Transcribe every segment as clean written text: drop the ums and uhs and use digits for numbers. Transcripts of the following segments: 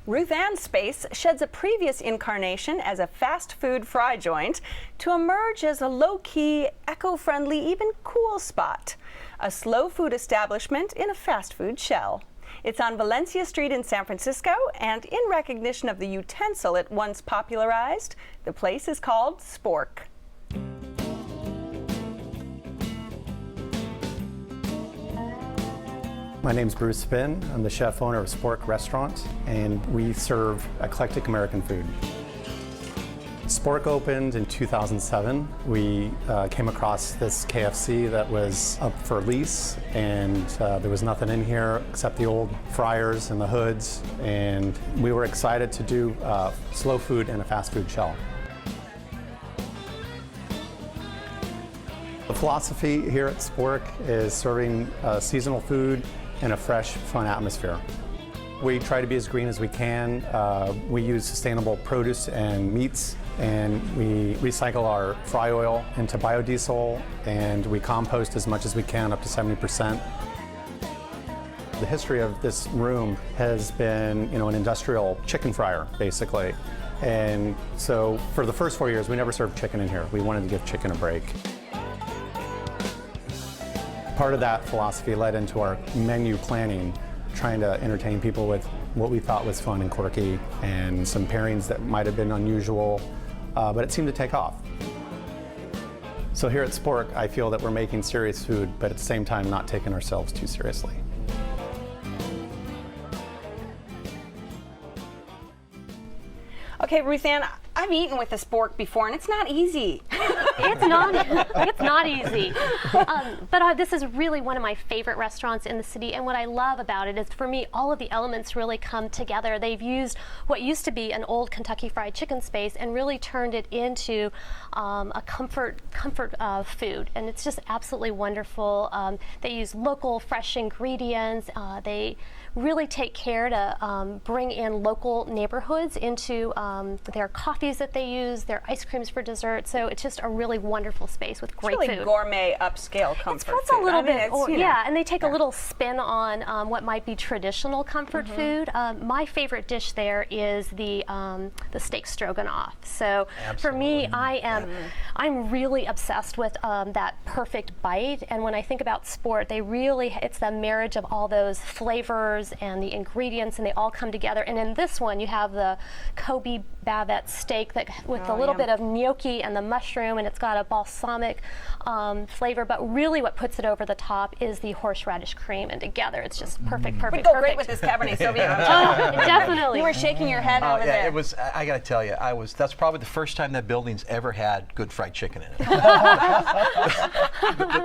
Ruth Ann's space sheds a previous incarnation as a fast food fry joint to emerge as a low-key, eco-friendly, even cool spot. A slow food establishment in a fast food shell. It's on Valencia Street in San Francisco, and in recognition of the utensil it once popularized, the place is called Spork. My name's Bruce Finn. I'm the chef owner of Spork Restaurant, and we serve eclectic American food. Spork opened in 2007. We came across this KFC that was up for lease, and there was nothing in here except the old fryers and the hoods, and we were excited to do slow food in a fast food shell. The philosophy here at Spork is serving seasonal food in a fresh, fun atmosphere. We try to be as green as we can. We use sustainable produce and meats, and we recycle our fry oil into biodiesel, and we compost as much as we can, up to 70%. The history of this room has been, an industrial chicken fryer, basically. And so for the first 4 years, we never served chicken in here. We wanted to give chicken a break. Part of that philosophy led into our menu planning, trying to entertain people with what we thought was fun and quirky, and some pairings that might have been unusual, but it seemed to take off. So here at Spork, I feel that we're making serious food, but at the same time not taking ourselves too seriously. Okay, Ruth Ann, I've eaten with a Spork before, and it's not easy. It's not easy. But this is really one of my favorite restaurants in the city, and what I love about it is, for me, all of the elements really come together. They've used what used to be an old Kentucky Fried Chicken space and really turned it into a comfort food, and it's just absolutely wonderful. They use local, fresh ingredients. They really take care to bring in local neighborhoods into their coffees that they use, their ice creams for dessert. So it's just a really wonderful space with great really food. Gourmet, upscale comfort It's food. a little bit, yeah, and they take a yeah. little spin on what might be traditional comfort food. My favorite dish there is the steak stroganoff. So for me, I'm really obsessed with that perfect bite. And when I think about Sport, it's the marriage of all those flavors and the ingredients, and they all come together. And in this one, you have the Kobe bavette steak with a little bit of gnocchi and the mushroom, and it's got a balsamic flavor. But really, what puts it over the top is the horseradish cream, and together it's just perfect. Would go great with this Cabernet Sauvignon. Definitely. You were shaking your head over there. It was. I got to tell you, that's probably the first time that building's ever had good fried chicken in it.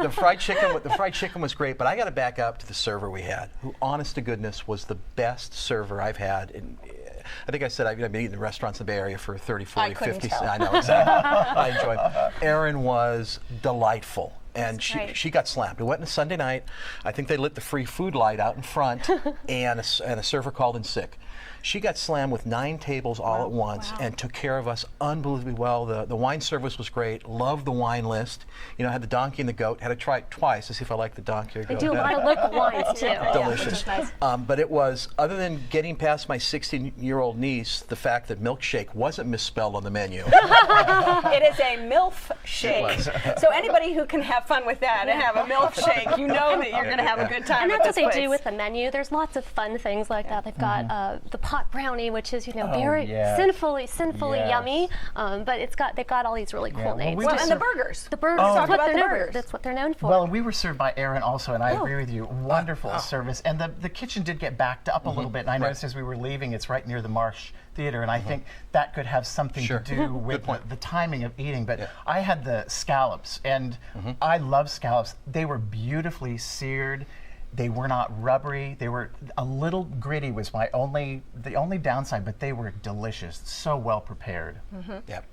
the fried chicken was great, but I got to back up to the server we had, who, honest to goodness, was the best server I've had in. I think I said I've been eating in restaurants in the Bay Area for 30, 40, 50. I know, exactly. I enjoyed it. Erin was delightful. And she got slammed. We went on a Sunday night. I think they lit the free food light out in front, and a server called in sick. She got slammed with 9 tables all at once and took care of us unbelievably well. The wine service was great. Loved the wine list. Had the donkey and the goat. Had to try it twice to see if I liked the donkey or goat. They do a lot of local wines too. Delicious. Nice. But it was, other than getting past my 16-year-old niece, the fact that milkshake wasn't misspelled on the menu. It is a MILF shake. So anybody who can have fun with that and have a MILF shake, you know that you're going to have a good time. And with that's this what they place. do with the menu. There's lots of fun things like that. They've got the pot brownie, which is very sinfully yummy. But they've got all these really cool names. And the burgers. The burgers. Talk about the burgers. That's what they're known for. Well, we were served by Erin also, and I agree with you. Wonderful service. And the kitchen did get backed up a little bit. And I noticed as we were leaving, it's right near the Marsh Theater, and I think that could have something to do with the timing of eating. But I had the scallops, and I love scallops. They were beautifully seared. They were not rubbery. They were a little gritty was the only downside, but they were delicious. So well prepared. Yep.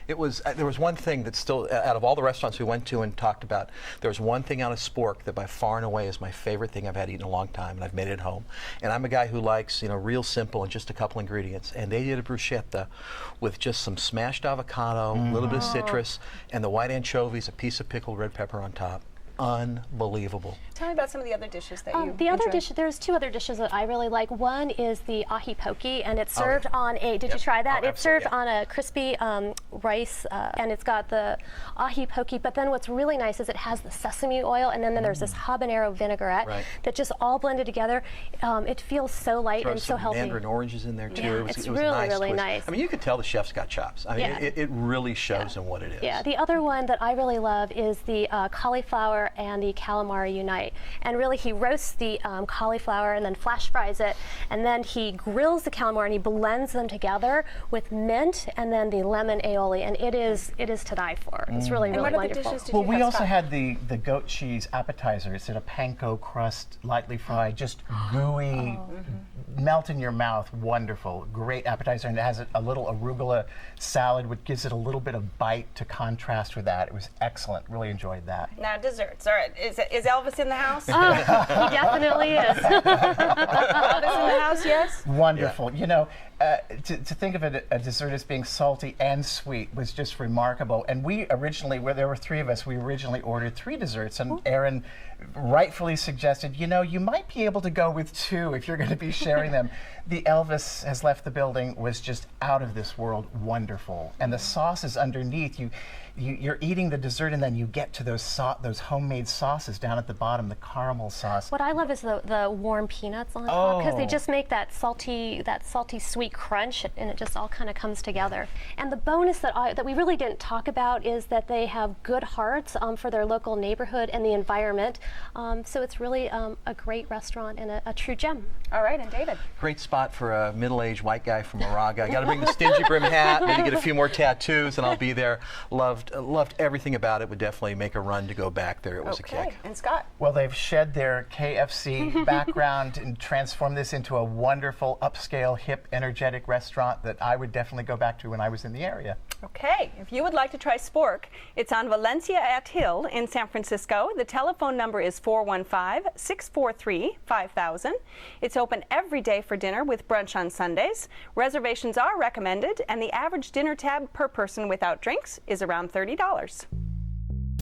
It was. There was one thing that still, out of all the restaurants we went to and talked about, there was one thing out of Spork that by far and away is my favorite thing I've had eaten in a long time, and I've made it at home. And I'm a guy who likes, real simple and just a couple ingredients. And they did a bruschetta with just some smashed avocado, a little bit of citrus, and the white anchovies, a piece of pickled red pepper on top. unbelievable. Tell me about some of the other dishes that you The other enjoy. dish, there's two other dishes that I really like. One is the ahi poke, and it's served on a, did you try that? It's served on a crispy rice, and it's got the ahi poke, but then what's really nice is it has the sesame oil, and then there's this habanero vinaigrette that just all blended together. It feels so light and so healthy. Mandarin oranges in there too. Yeah, it was it's a really, nice really twist. nice. I mean, you could tell the chef's got chops. I mean, it really shows in what it is. Yeah, the other one that I really love is the cauliflower and the calamari unite. And really, he roasts the cauliflower and then flash fries it, and then he grills the calamari and he blends them together with mint and then the lemon aioli, and it is to die for. It's really, really wonderful. Well, we also had the goat cheese appetizer. It's in a panko crust, lightly fried, just gooey, melt in your mouth. Wonderful, great appetizer, and it has a little arugula salad, which gives it a little bit of bite to contrast with that. It was excellent. Really enjoyed that. Now desserts. All right, is Elvis in the house? Oh, he definitely is. Elvis in the house, yes. Wonderful. You know, to think of a dessert as being salty and sweet was just remarkable. And we originally, where there were three of us, we originally ordered 3 desserts, and Aaron rightfully suggested, you know, you might be able to go with 2 if you're going to be sharing them. The Elvis Has Left the Building was just out of this world wonderful. And the sauces underneath, you're eating the dessert and then you get to those homemade sauces down at the bottom, the caramel sauce. What I love is the warm peanuts on top, because they just make that salty sweet crunch, and it just all kind of comes together. And the bonus that we really didn't talk about is that they have good hearts for their local neighborhood and the environment. So it's really a great restaurant and a true gem. All right, and David. Great spot for a middle-aged white guy from Moraga. I got to bring the stingy brim hat, maybe get a few more tattoos, and I'll be there. Loved everything about it. Would definitely make a run to go back there. It was a kick. And Scott. Well, they've shed their KFC background and transformed this into a wonderful, upscale, hip, energetic restaurant that I would definitely go back to when I was in the area. Okay, if you would like to try Spork, it's on Valencia at Hill in San Francisco. The telephone number is 415-643-5000. It's open every day for dinner with brunch on Sundays. Reservations are recommended, and the average dinner tab per person without drinks is around $30.